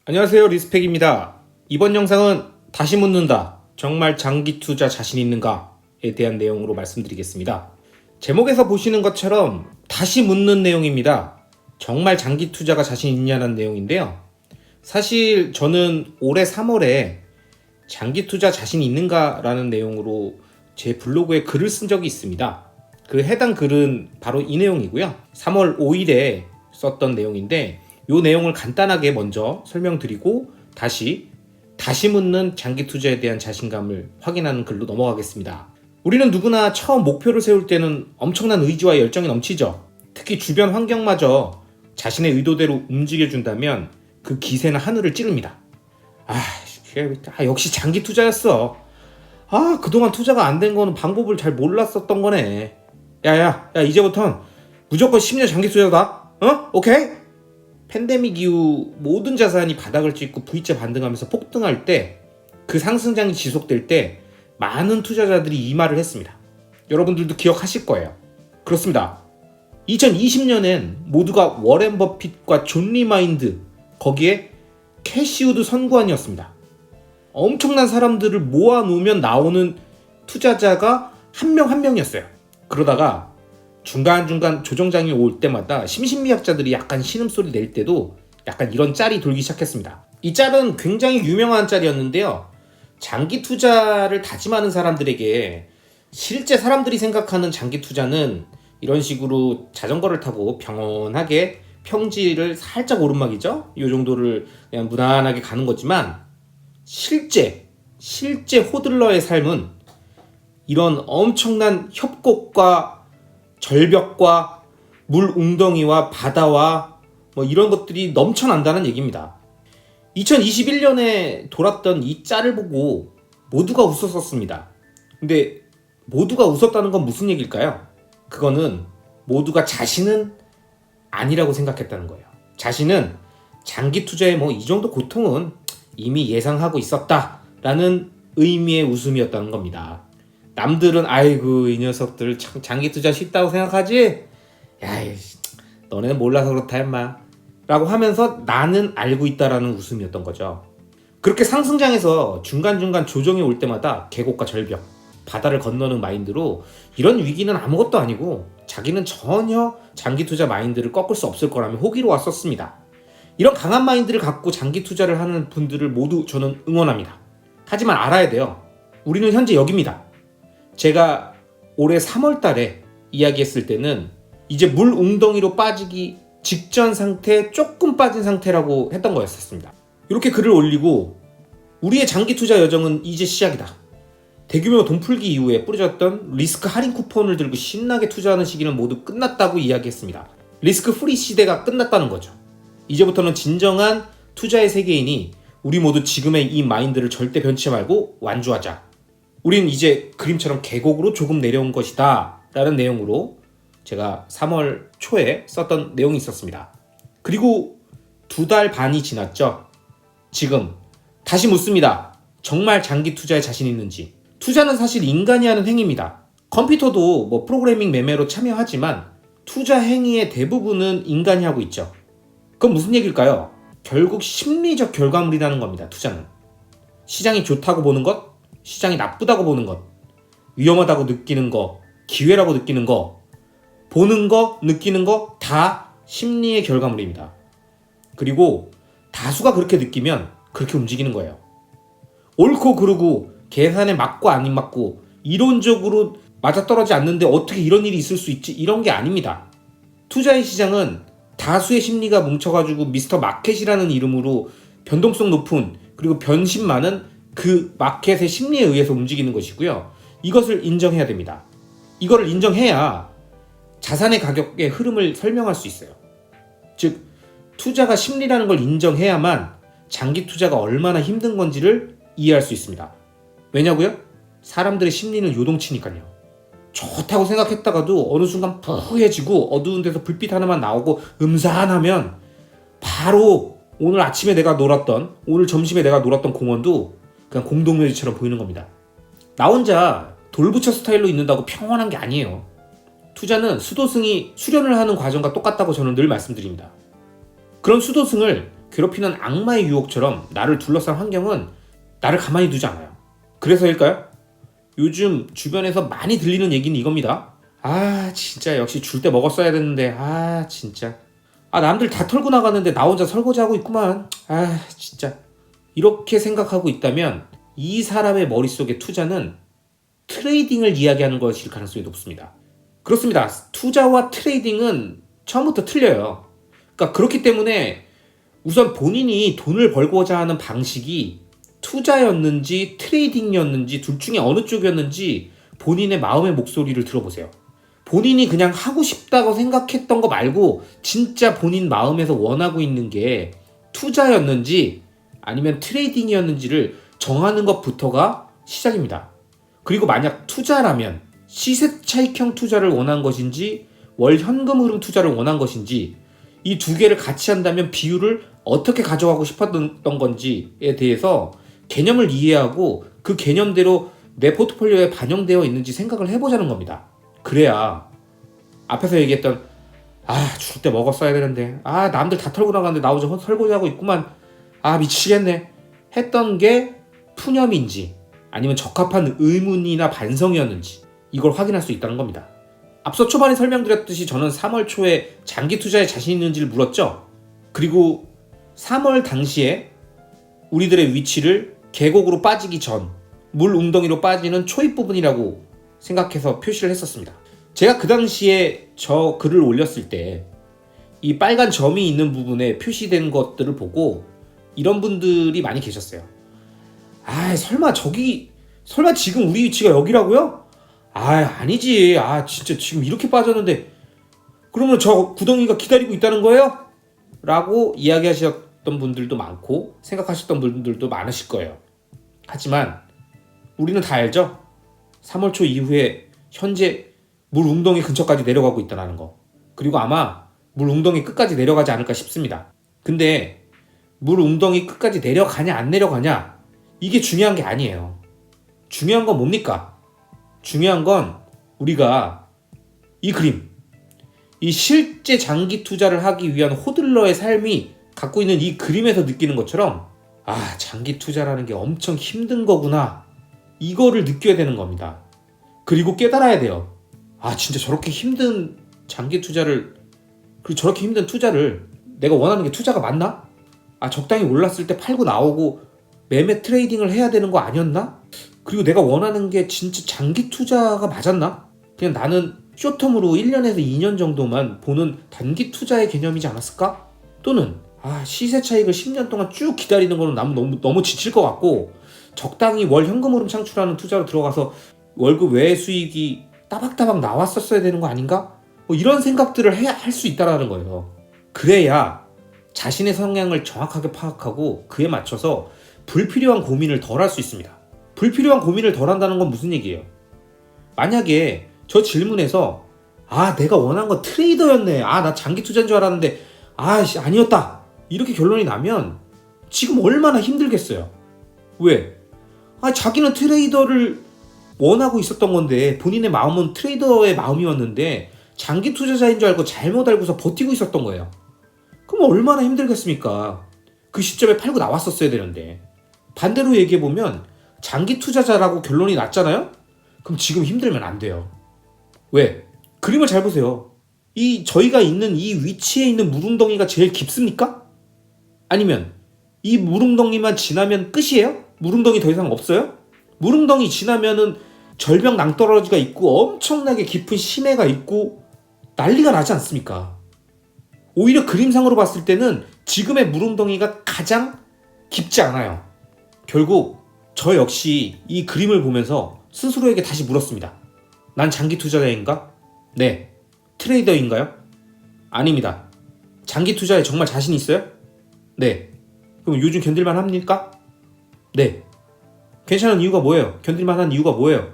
안녕하세요, 리스펙입니다. 이번 영상은 다시 묻는다. 정말 장기 투자 자신 있는가에 대한 내용으로 말씀드리겠습니다. 제목에서 보시는 것처럼 다시 묻는 내용입니다. 정말 장기 투자가 자신 있냐는 내용인데요. 사실 저는 올해 3월에 장기 투자 자신 있는가라는 내용으로 제 블로그에 글을 쓴 적이 있습니다. 그 해당 글은 바로 이 내용이고요. 3월 5일에 썼던 내용인데 이 내용을 간단하게 먼저 설명드리고 다시 묻는 장기 투자에 대한 자신감을 확인하는 글로 넘어가겠습니다. 우리는 누구나 처음 목표를 세울 때는 엄청난 의지와 열정이 넘치죠. 특히 주변 환경마저 자신의 의도대로 움직여준다면 그 기세는 하늘을 찌릅니다. 역시 장기 투자였어. 그동안 투자가 안 된 거는 방법을 잘 몰랐었던 거네. 야, 이제부턴 무조건 10년 장기 투자다. 오케이? 팬데믹 이후 모든 자산이 바닥을 찍고 V자 반등하면서 폭등할 때, 그 상승장이 지속될 때 많은 투자자들이 이 말을 했습니다. 여러분들도 기억하실 거예요. 그렇습니다. 2020년엔 모두가 워렌 버핏과 존 리마인드, 거기에 캐시우드 선구안이었습니다. 엄청난 사람들을 모아놓으면 나오는 투자자가 한 명 한 명이었어요. 그러다가 중간중간 조정장이 올 때마다 심신미학자들이 약간 신음소리 낼 때도 약간 이런 짤이 돌기 시작했습니다. 이 짤은 굉장히 유명한 짤이었는데요. 장기 투자를 다짐하는 사람들에게 실제 사람들이 생각하는 장기 투자는 이런 식으로 자전거를 타고 평온하게 평지를 살짝 오르막이죠. 이 정도를 그냥 무난하게 가는 거지만 실제 호들러의 삶은 이런 엄청난 협곡과 절벽과 물 웅덩이와 바다와 이런 것들이 넘쳐난다는 얘기입니다. 2021년에 돌았던 이 짤을 보고 모두가 웃었었습니다. 근데 모두가 웃었다는 건 무슨 얘기일까요? 그거는 모두가 자신은 아니라고 생각했다는 거예요. 자신은 장기 투자의 이 정도 고통은 이미 예상하고 있었다라는 의미의 웃음이었다는 겁니다. 남들은 아이고 이 녀석들 참 장기 투자 쉽다고 생각하지? 너네는 몰라서 그렇다 임마 라고 하면서 나는 알고 있다라는 웃음이었던 거죠. 그렇게 상승장에서 중간중간 조정이 올 때마다 계곡과 절벽, 바다를 건너는 마인드로 이런 위기는 아무것도 아니고 자기는 전혀 장기 투자 마인드를 꺾을 수 없을 거라며 호기로 왔었습니다. 이런 강한 마인드를 갖고 장기 투자를 하는 분들을 모두 저는 응원합니다. 하지만 알아야 돼요. 우리는 현재 여기입니다. 제가 올해 3월 달에 이야기했을 때는 이제 물 웅덩이로 빠지기 직전 상태, 조금 빠진 상태라고 했던 거였었습니다. 이렇게 글을 올리고 우리의 장기 투자 여정은 이제 시작이다. 대규모 돈풀기 이후에 뿌려졌던 리스크 할인 쿠폰을 들고 신나게 투자하는 시기는 모두 끝났다고 이야기했습니다. 리스크 프리 시대가 끝났다는 거죠. 이제부터는 진정한 투자의 세계이니 우리 모두 지금의 이 마인드를 절대 변치 말고 완주하자. 우린 이제 그림처럼 계곡으로 조금 내려온 것이다 라는 내용으로 제가 3월 초에 썼던 내용이 있었습니다. 그리고 2달 반이 지났죠. 지금 다시 묻습니다. 정말 장기 투자에 자신 있는지. 투자는 사실 인간이 하는 행위입니다. 컴퓨터도 프로그래밍 매매로 참여하지만 투자 행위의 대부분은 인간이 하고 있죠. 그건 무슨 얘기일까요? 결국 심리적 결과물이라는 겁니다. 투자는 시장이 좋다고 보는 것, 시장이 나쁘다고 보는 것, 위험하다고 느끼는 거, 기회라고 느끼는 거, 보는 거, 느끼는 거 다 심리의 결과물입니다. 그리고 다수가 그렇게 느끼면 그렇게 움직이는 거예요. 옳고 그르고 계산에 맞고 안 맞고 이론적으로 맞아떨어지지 않는데 어떻게 이런 일이 있을 수 있지? 이런 게 아닙니다. 투자의 시장은 다수의 심리가 뭉쳐가지고 미스터 마켓이라는 이름으로 변동성 높은 그리고 변심 많은 그 마켓의 심리에 의해서 움직이는 것이고요. 이것을 인정해야 됩니다. 이거를 인정해야 자산의 가격의 흐름을 설명할 수 있어요. 즉, 투자가 심리라는 걸 인정해야만 장기 투자가 얼마나 힘든 건지를 이해할 수 있습니다. 왜냐고요? 사람들의 심리는 요동치니까요. 좋다고 생각했다가도 어느 순간 푸해지고 어두운 데서 불빛 하나만 나오고 음산하면 바로 오늘 아침에 내가 놀았던, 오늘 점심에 내가 놀았던 공원도 그냥 공동묘지처럼 보이는 겁니다. 나 혼자 돌부처 스타일로 있는다고 평온한 게 아니에요. 투자는 수도승이 수련을 하는 과정과 똑같다고 저는 늘 말씀드립니다. 그런 수도승을 괴롭히는 악마의 유혹처럼 나를 둘러싼 환경은 나를 가만히 두지 않아요. 그래서일까요? 요즘 주변에서 많이 들리는 얘기는 이겁니다. 아 진짜 역시 줄 때 먹었어야 됐는데 진짜 남들 다 털고 나가는데 나 혼자 설거지하고 있구만. 진짜 이렇게 생각하고 있다면 이 사람의 머릿속에 투자는 트레이딩을 이야기하는 것일 가능성이 높습니다. 그렇습니다. 투자와 트레이딩은 처음부터 틀려요. 그러니까 그렇기 때문에 우선 본인이 돈을 벌고자 하는 방식이 투자였는지 트레이딩이었는지 둘 중에 어느 쪽이었는지 본인의 마음의 목소리를 들어보세요. 본인이 그냥 하고 싶다고 생각했던 거 말고 진짜 본인 마음에서 원하고 있는 게 투자였는지 아니면 트레이딩이었는지를 정하는 것부터가 시작입니다. 그리고 만약 투자라면 시세 차익형 투자를 원한 것인지 월 현금 흐름 투자를 원한 것인지 이 두 개를 같이 한다면 비율을 어떻게 가져가고 싶었던 건지에 대해서 개념을 이해하고 그 개념대로 내 포트폴리오에 반영되어 있는지 생각을 해보자는 겁니다. 그래야 앞에서 얘기했던 줄 때 먹었어야 되는데 남들 다 털고 나가는데 나 혼자 설거지하고 있구만 미치겠네 했던 게 푸념인지 아니면 적합한 의문이나 반성이었는지 이걸 확인할 수 있다는 겁니다. 앞서 초반에 설명드렸듯이 저는 3월 초에 장기 투자에 자신 있는지를 물었죠. 그리고 3월 당시에 우리들의 위치를 계곡으로 빠지기 전 물 웅덩이로 빠지는 초입 부분이라고 생각해서 표시를 했었습니다. 제가 그 당시에 저 글을 올렸을 때 이 빨간 점이 있는 부분에 표시된 것들을 보고 이런 분들이 많이 계셨어요. 설마 지금 우리 위치가 여기라고요? 아니지. 진짜 지금 이렇게 빠졌는데 그러면 저 구덩이가 기다리고 있다는 거예요? 라고 이야기하셨던 분들도 많고 생각하셨던 분들도 많으실 거예요. 하지만 우리는 다 알죠? 3월 초 이후에 현재 물 웅덩이 근처까지 내려가고 있다는 거. 그리고 아마 물 웅덩이 끝까지 내려가지 않을까 싶습니다. 근데 물 웅덩이 끝까지 내려가냐 안 내려가냐 이게 중요한 게 아니에요. 중요한 건 뭡니까? 중요한 건 우리가 이 그림, 이 실제 장기 투자를 하기 위한 호들러의 삶이 갖고 있는 이 그림에서 느끼는 것처럼 장기 투자라는 게 엄청 힘든 거구나 이거를 느껴야 되는 겁니다. 그리고 깨달아야 돼요. 진짜 저렇게 힘든 장기 투자를 그리고 저렇게 힘든 투자를 내가 원하는 게 투자가 맞나? 적당히 올랐을 때 팔고 나오고 매매 트레이딩을 해야 되는 거 아니었나? 그리고 내가 원하는 게 진짜 장기 투자가 맞았나? 그냥 나는 숏텀으로 1년에서 2년 정도만 보는 단기 투자의 개념이지 않았을까? 또는 시세 차익을 10년 동안 쭉 기다리는 거는 너무 지칠 것 같고 적당히 월 현금 흐름 창출하는 투자로 들어가서 월급 외 수익이 따박따박 나왔었어야 되는 거 아닌가? 이런 생각들을 할 수 있다는 거예요. 그래야 자신의 성향을 정확하게 파악하고 그에 맞춰서 불필요한 고민을 덜 할 수 있습니다. 불필요한 고민을 덜 한다는 건 무슨 얘기예요? 만약에 저 질문에서 내가 원한 건 트레이더였네. 나 장기 투자인 줄 알았는데 아니었다. 이렇게 결론이 나면 지금 얼마나 힘들겠어요. 왜? 자기는 트레이더를 원하고 있었던 건데 본인의 마음은 트레이더의 마음이었는데 장기 투자자인 줄 알고 잘못 알고서 버티고 있었던 거예요. 그럼 얼마나 힘들겠습니까? 그 시점에 팔고 나왔었어야 되는데. 반대로 얘기해보면 장기 투자자라고 결론이 났잖아요? 그럼 지금 힘들면 안 돼요. 왜? 그림을 잘 보세요. 저희가 있는 이 위치에 있는 물웅덩이가 제일 깊습니까? 아니면 이 물웅덩이만 지나면 끝이에요? 물웅덩이 더 이상 없어요? 물웅덩이 지나면은 절벽 낭떠러지가 있고 엄청나게 깊은 심해가 있고 난리가 나지 않습니까? 오히려 그림상으로 봤을 때는 지금의 물웅덩이가 가장 깊지 않아요. 결국 저 역시 이 그림을 보면서 스스로에게 다시 물었습니다. 난 장기 투자자인가? 네. 트레이더인가요? 아닙니다. 장기 투자에 정말 자신 있어요? 네. 그럼 요즘 견딜만 합니까? 네. 괜찮은 이유가 뭐예요? 견딜만한 이유가 뭐예요?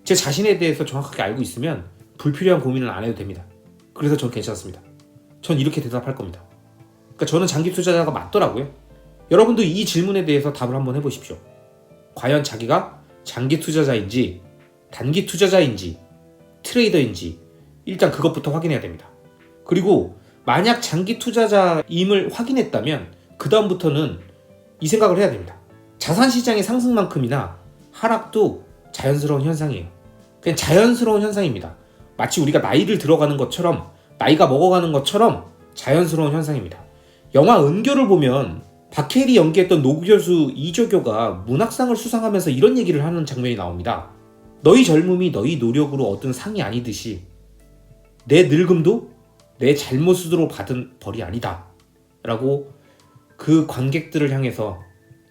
제 자신에 대해서 정확하게 알고 있으면 불필요한 고민을 안 해도 됩니다. 그래서 전 괜찮습니다. 전 이렇게 대답할 겁니다. 그러니까 저는 장기 투자자가 맞더라고요. 여러분도 이 질문에 대해서 답을 한번 해보십시오. 과연 자기가 장기 투자자인지 단기 투자자인지 트레이더인지 일단 그것부터 확인해야 됩니다. 그리고 만약 장기 투자자임을 확인했다면 그 다음부터는 이 생각을 해야 됩니다. 자산시장의 상승만큼이나 하락도 자연스러운 현상이에요. 그냥 자연스러운 현상입니다. 마치 우리가 나이를 들어가는 것처럼, 나이가 먹어가는 것처럼 자연스러운 현상입니다. 영화 은교를 보면 박해일이 연기했던 노교수 이조교가 문학상을 수상하면서 이런 얘기를 하는 장면이 나옵니다. 너희 젊음이 너희 노력으로 얻은 상이 아니듯이 내 늙음도 내 잘못으로 받은 벌이 아니다 라고 그 관객들을 향해서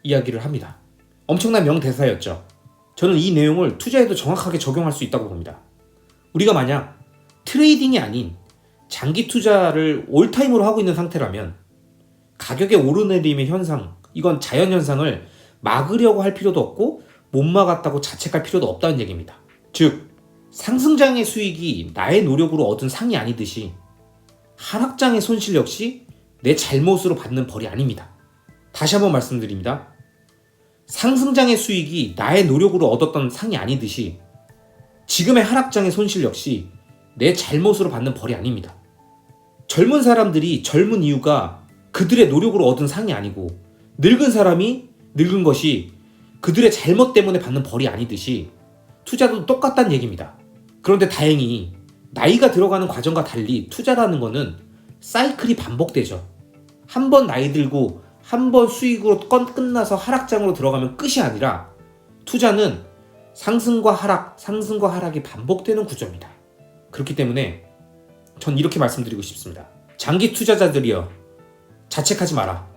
이야기를 합니다. 엄청난 명대사였죠. 저는 이 내용을 투자에도 정확하게 적용할 수 있다고 봅니다. 우리가 만약 트레이딩이 아닌 장기 투자를 올타임으로 하고 있는 상태라면 가격의 오르내림의 현상, 이건 자연현상을 막으려고 할 필요도 없고 못 막았다고 자책할 필요도 없다는 얘기입니다. 즉, 상승장의 수익이 나의 노력으로 얻은 상이 아니듯이 하락장의 손실 역시 내 잘못으로 받는 벌이 아닙니다. 다시 한번 말씀드립니다. 상승장의 수익이 나의 노력으로 얻었던 상이 아니듯이 지금의 하락장의 손실 역시 내 잘못으로 받는 벌이 아닙니다. 젊은 사람들이 젊은 이유가 그들의 노력으로 얻은 상이 아니고 늙은 사람이 늙은 것이 그들의 잘못 때문에 받는 벌이 아니듯이 투자도 똑같다는 얘기입니다. 그런데 다행히 나이가 들어가는 과정과 달리 투자라는 거는 사이클이 반복되죠. 한 번 나이 들고 한 번 수익으로 끝나서 하락장으로 들어가면 끝이 아니라 투자는 상승과 하락, 상승과 하락이 반복되는 구조입니다. 그렇기 때문에 전 이렇게 말씀드리고 싶습니다. 장기 투자자들이여, 자책하지 마라.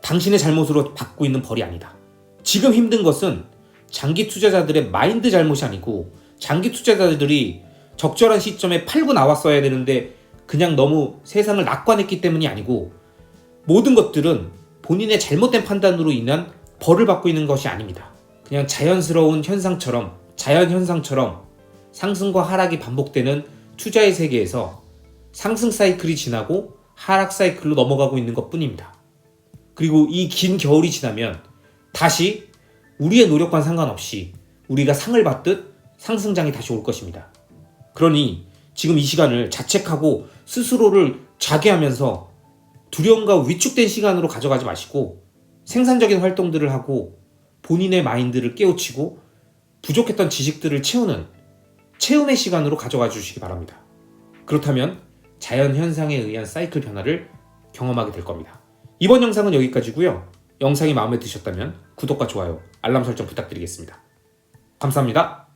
당신의 잘못으로 받고 있는 벌이 아니다. 지금 힘든 것은 장기 투자자들의 마인드 잘못이 아니고 장기 투자자들이 적절한 시점에 팔고 나왔어야 되는데 그냥 너무 세상을 낙관했기 때문이 아니고 모든 것들은 본인의 잘못된 판단으로 인한 벌을 받고 있는 것이 아닙니다. 그냥 자연스러운 현상처럼, 자연현상처럼 상승과 하락이 반복되는 투자의 세계에서 상승 사이클이 지나고 하락 사이클로 넘어가고 있는 것 뿐입니다. 그리고 이 긴 겨울이 지나면 다시 우리의 노력과 상관없이 우리가 상을 받듯 상승장이 다시 올 것입니다. 그러니 지금 이 시간을 자책하고 스스로를 자괴하면서 두려움과 위축된 시간으로 가져가지 마시고 생산적인 활동들을 하고 본인의 마인드를 깨우치고 부족했던 지식들을 채우는 체험의 시간으로 가져가 주시기 바랍니다. 그렇다면 자연현상에 의한 사이클 변화를 경험하게 될 겁니다. 이번 영상은 여기까지고요. 영상이 마음에 드셨다면 구독과 좋아요, 알람 설정 부탁드리겠습니다. 감사합니다.